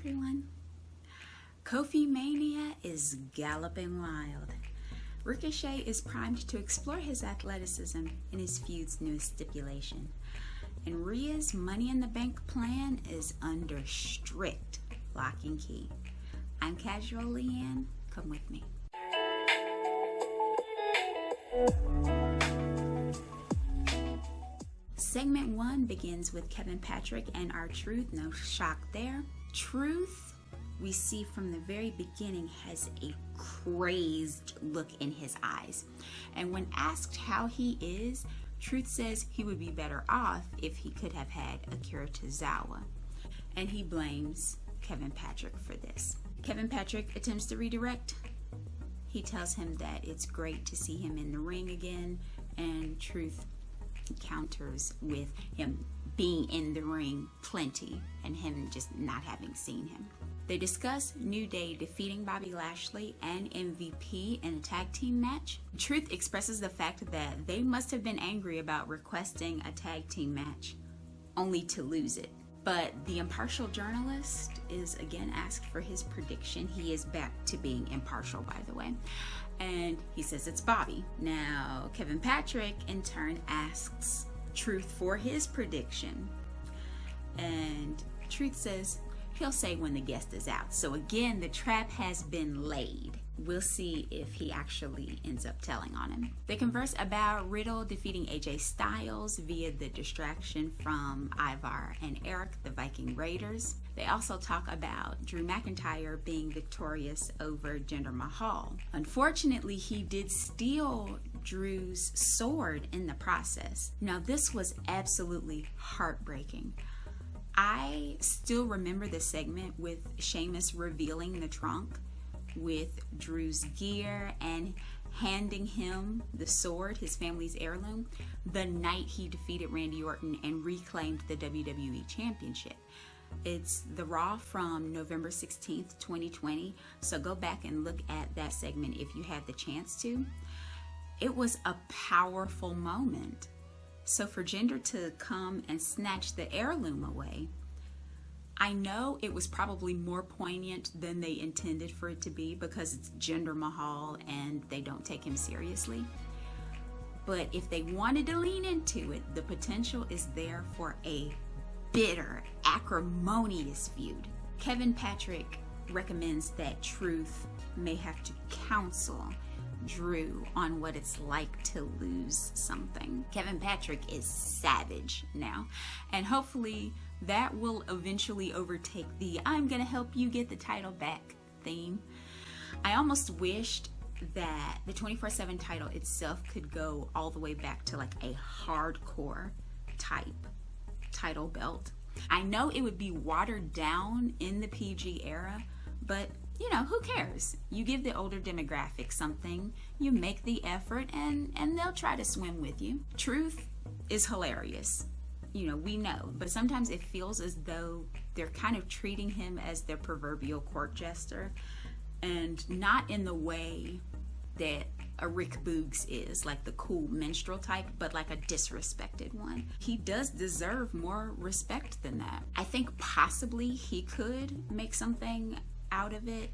everyone. Kofimania is galloping wild. Ricochet is primed to explore his athleticism in his feud's newest stipulation. And Rhea's Money in the Bank plan is under strict lock and key. I'm Casualeann. Come with me. Segment 1 begins with Kevin Patrick and R-Truth. No shock there. Truth, we see from the very beginning, has a crazed look in his eyes. And when asked how he is, Truth says he would be better off if he could have had Akira Tozawa. And he blames Kevin Patrick for this. Kevin Patrick attempts to redirect. He tells him that it's great to see him in the ring again, and Truth counters with him being in the ring plenty and him just not having seen him. They discuss New Day defeating Bobby Lashley and MVP in a tag team match. Truth expresses the fact that they must have been angry about requesting a tag team match only to lose it. But the impartial journalist is again asked for his prediction. He is back to being impartial, by the way. And he says it's Bobby. Now, Kevin Patrick in turn asks Truth for his prediction. And Truth says he'll say when the guest is out. So again, the trap has been laid. We'll see if he actually ends up telling on him. They converse about Riddle defeating AJ Styles via the distraction from Ivar and Eric, the Viking Raiders. They also talk about Drew McIntyre being victorious over Jinder Mahal. Unfortunately, he did steal Drew's sword in the process. Now, this was absolutely heartbreaking. I still remember the segment with Sheamus revealing the trunk with Drew's gear and handing him the sword, his family's heirloom, the night he defeated Randy Orton and reclaimed the WWE Championship. It's the Raw from November 16th, 2020, so go back and look at that segment if you had the chance to. It was a powerful moment. So for Jinder to come and snatch the heirloom away, I know it was probably more poignant than they intended for it to be because it's Jinder Mahal and they don't take him seriously. But if they wanted to lean into it, the potential is there for a bitter, acrimonious feud. Kevin Patrick recommends that Truth may have to counsel Drew on what it's like to lose something. Kevin Patrick is savage now, and hopefully that will eventually overtake the "I'm gonna help you get the title back" theme. I almost wished that the 24/7 title itself could go all the way back to like a hardcore type title belt. I know it would be watered down in the PG era, but you know, who cares? You give the older demographic something, you make the effort, and they'll try to swim with you. Truth is hilarious. You know, we know, but sometimes it feels as though they're kind of treating him as their proverbial court jester, and not in the way that a Rick Boogs is, like the cool minstrel type, but like a disrespected one. He does deserve more respect than that. I think possibly he could make something out of it,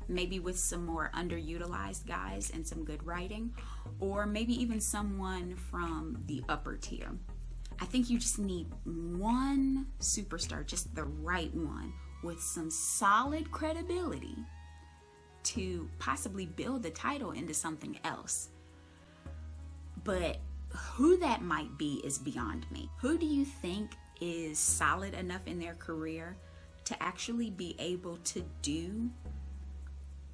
maybe with some more underutilized guys and some good writing, or maybe even someone from the upper tier. I think you just need one superstar, just the right one, with some solid credibility to possibly build the title into something else. But who that might be is beyond me. Who do you think is solid enough in their career to actually be able to do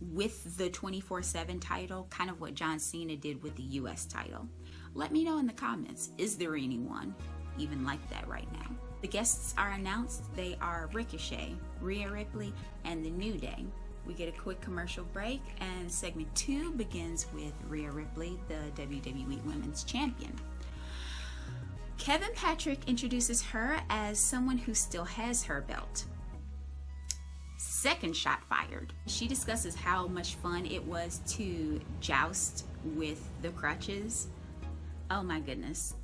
with the 24/7 title kind of what John Cena did with the US title? Let me know in the comments. Is there anyone even like that right now? The guests are announced. They are Ricochet, Rhea Ripley, and the New Day. We get a quick commercial break, and segment 2 begins with Rhea Ripley, the WWE Women's Champion. Kevin Patrick introduces her as someone who still has her belt. Second shot fired. She discusses how much fun it was to joust with the crutches. Oh my goodness.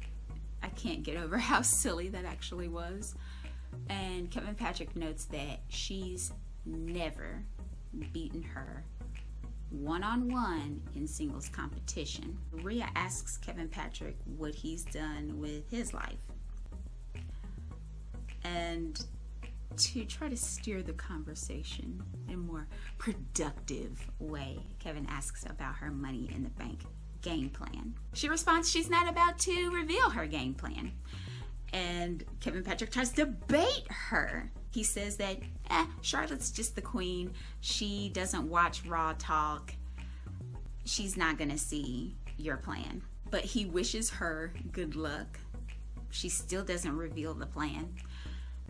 I can't get over how silly that actually was. And Kevin Patrick notes that she's never beaten her one-on-one in singles competition. Rhea asks Kevin Patrick what he's done with his life. And to try to steer the conversation in a more productive way, Kevin asks about her money in the bank game plan. She responds she's not about to reveal her game plan. And Kevin Patrick tries to bait her. He says that, Charlotte's just the queen. She doesn't watch Raw talk. She's not gonna see your plan. But he wishes her good luck. She still doesn't reveal the plan.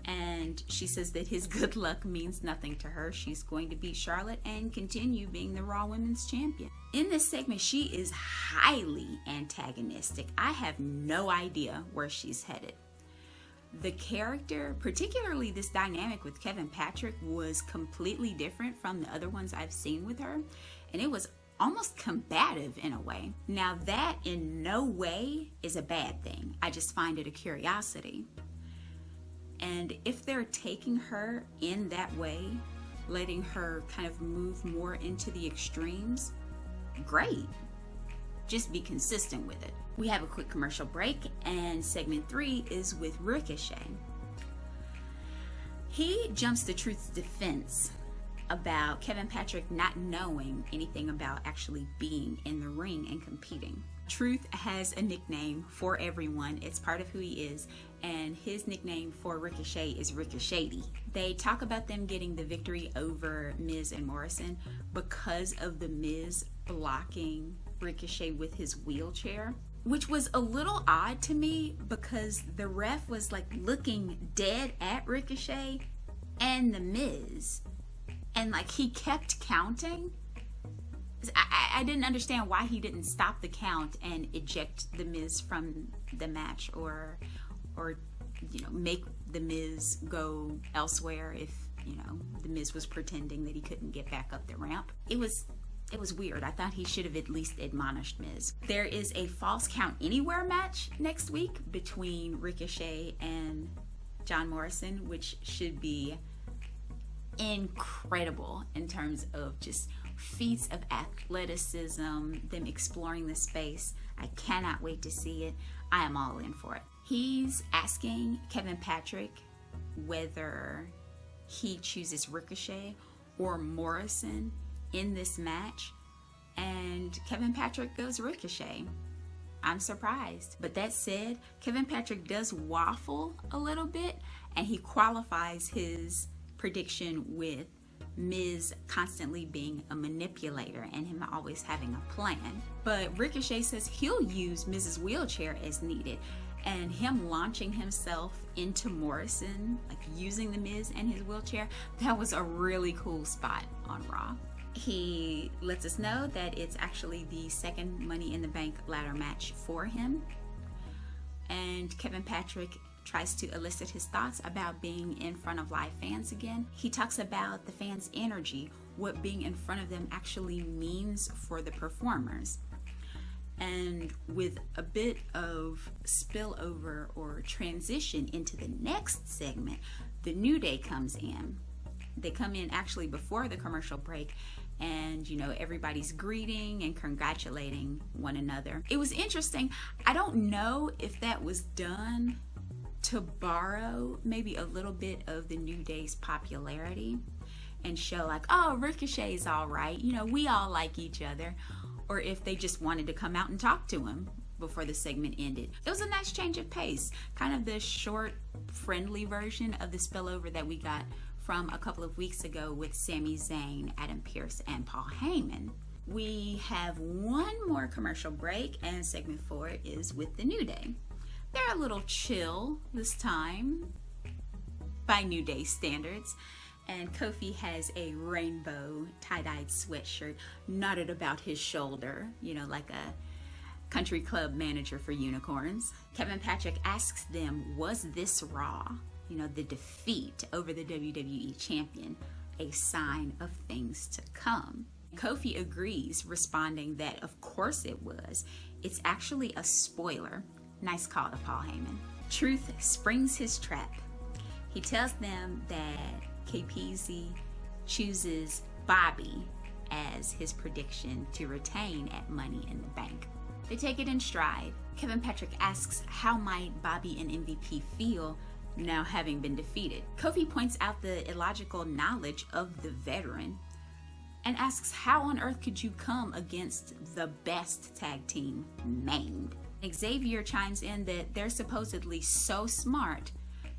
And she says that his good luck means nothing to her. She's going to beat Charlotte and continue being the Raw Women's Champion. In this segment, she is highly antagonistic. I have no idea where she's headed. The character, particularly this dynamic with Kevin Patrick, was completely different from the other ones I've seen with her. And it was almost combative in a way. Now that in no way is a bad thing. I just find it a curiosity. And if they're taking her in that way, letting her kind of move more into the extremes, great. Just be consistent with it. We have a quick commercial break, and segment 3 is with Ricochet. He jumps to Truth's defense about Kevin Patrick not knowing anything about actually being in the ring and competing. Truth has a nickname for everyone. It's part of who he is, and his nickname for Ricochet is Ricochet. They talk about them getting the victory over Miz and Morrison because of the Miz blocking Ricochet with his wheelchair, which was a little odd to me because the ref was like looking dead at Ricochet and the Miz, and like he kept counting. I didn't understand why he didn't stop the count and eject the Miz from the match, or make the Miz go elsewhere if the Miz was pretending that he couldn't get back up the ramp. It was weird. I thought he should have at least admonished Miz. There is a False Count Anywhere match next week between Ricochet and John Morrison, which should be incredible in terms of just feats of athleticism, them exploring the space. I cannot wait to see it. I am all in for it. He's asking Kevin Patrick whether he chooses Ricochet or Morrison in this match, and Kevin Patrick goes Ricochet. I'm surprised. But that said, Kevin Patrick does waffle a little bit, and he qualifies his prediction with Miz constantly being a manipulator and him always having a plan. But Ricochet says he'll use Miz's wheelchair as needed, and him launching himself into Morrison, like using the Miz and his wheelchair, that was a really cool spot on Raw. He lets us know that it's actually the second Money in the Bank ladder match for him, and Kevin Patrick tries to elicit his thoughts about being in front of live fans again. He talks about the fans' energy, what being in front of them actually means for the performers. And with a bit of spillover or transition into the next segment, the New Day comes in. They come in actually before the commercial break, and everybody's greeting and congratulating one another. It was interesting. I don't know if that was done to borrow maybe a little bit of the New Day's popularity and show like, oh, Ricochet's all right, we all like each other, or if they just wanted to come out and talk to him before the segment ended. It was a nice change of pace, kind of the short, friendly version of the spillover that we got from a couple of weeks ago with Sami Zayn, Adam Pearce, and Paul Heyman. We have one more commercial break, and segment 4 is with the New Day. They're a little chill this time by New Day standards, and Kofi has a rainbow tie-dyed sweatshirt knotted about his shoulder, like a country club manager for unicorns. Kevin Patrick asks them, was this Raw, the defeat over the WWE champion, a sign of things to come? Kofi agrees, responding that of course it was. It's actually a spoiler. Nice call to Paul Heyman. Truth springs his trap. He tells them that KPZ chooses Bobby as his prediction to retain at Money in the Bank. They take it in stride. Kevin Patrick asks how might Bobby and MVP feel now having been defeated. Kofi points out the illogical knowledge of the veteran and asks how on earth could you come against the best tag team named. Xavier chimes in that they're supposedly so smart,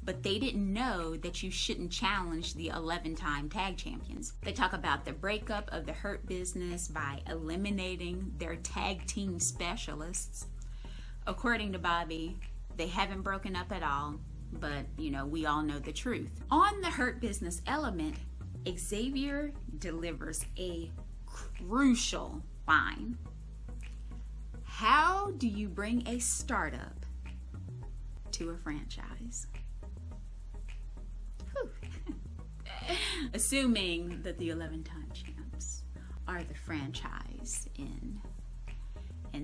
but they didn't know that you shouldn't challenge the 11-time tag champions. They talk about the breakup of the Hurt Business by eliminating their tag team specialists. According to Bobby, they haven't broken up at all, but we all know the truth. On the Hurt Business element, Xavier delivers a crucial line. How do you bring a startup to a franchise? Assuming that the 11-time champs are the franchise in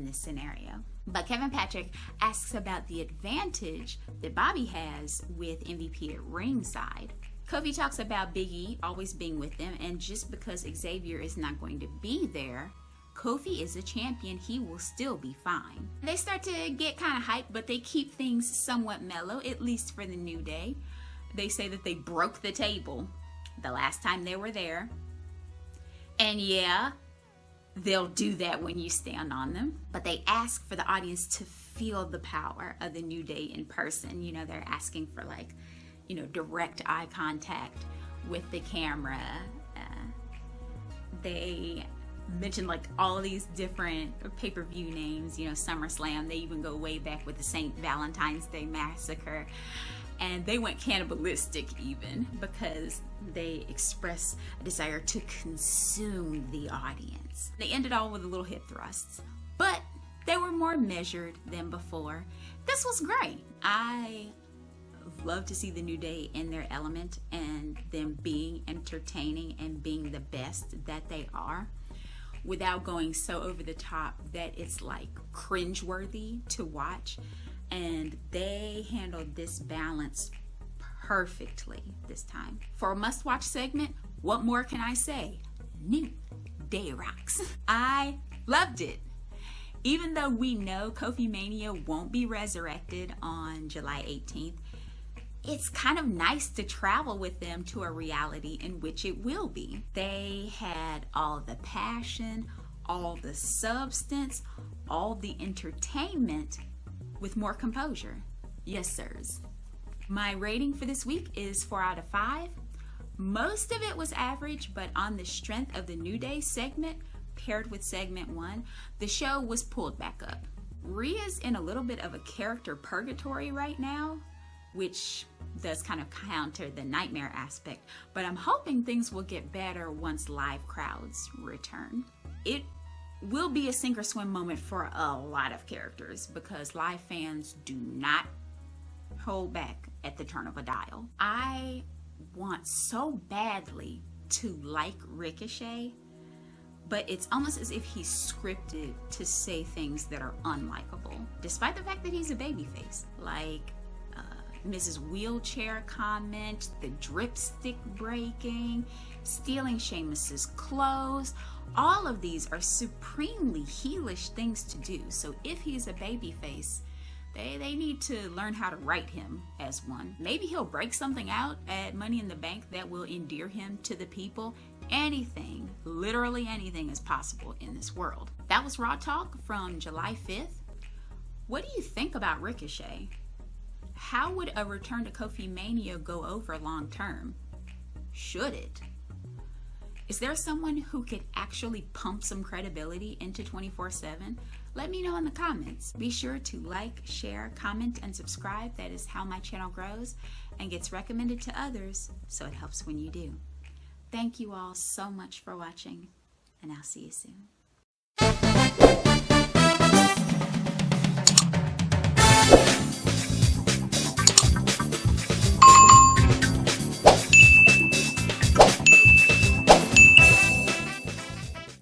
this scenario. But Kevin Patrick asks about the advantage that Bobby has with MVP at ringside. Kofi talks about Big E always being with them, and just because Xavier is not going to be there, Kofi is a champion, he will still be fine. They start to get kind of hyped, but they keep things somewhat mellow, at least for the New Day. They say that they broke the table the last time they were there. And yeah, they'll do that when you stand on them. But they ask for the audience to feel the power of the New Day in person. They're asking for direct eye contact with the camera. They mention all these different pay-per-view names, SummerSlam. They even go way back with the St. Valentine's Day Massacre. And they went cannibalistic even because they express a desire to consume the audience. They ended all with a little hip thrusts, but they were more measured than before. This was great. I love to see the New Day in their element and them being entertaining and being the best that they are without going so over the top that it's cringeworthy to watch. And they handled this balance perfectly this time. For a must-watch segment, what more can I say? New Day rocks. I loved it. Even though we know Kofimania won't be resurrected on July 18th, it's kind of nice to travel with them to a reality in which it will be. They had all the passion, all the substance, all the entertainment, with more composure. Yes, sirs. My rating for this week is 4 out of 5. Most of it was average, but on the strength of the New Day segment paired with segment 1, the show was pulled back up. Rhea's in a little bit of a character purgatory right now, which does kind of counter the nightmare aspect, but I'm hoping things will get better once live crowds return. It will be a sink or swim moment for a lot of characters because live fans do not hold back at the turn of a dial. I want so badly to like Ricochet, but it's almost as if he's scripted to say things that are unlikable, despite the fact that he's a babyface. Mrs. Wheelchair comment, the dripstick breaking, stealing Sheamus's clothes. All of these are supremely heelish things to do. So if he's a babyface, they need to learn how to write him as one. Maybe he'll break something out at Money in the Bank that will endear him to the people. Anything, literally anything is possible in this world. That was Raw Talk from July 5th. What do you think about Ricochet? How would a return to Kofimania go over long term? Should it? Is there someone who could actually pump some credibility into 24/7? Let me know in the comments. Be sure to like, share, comment, and subscribe. That is how my channel grows and gets recommended to others, so it helps when you do. Thank you all so much for watching, and I'll see you soon.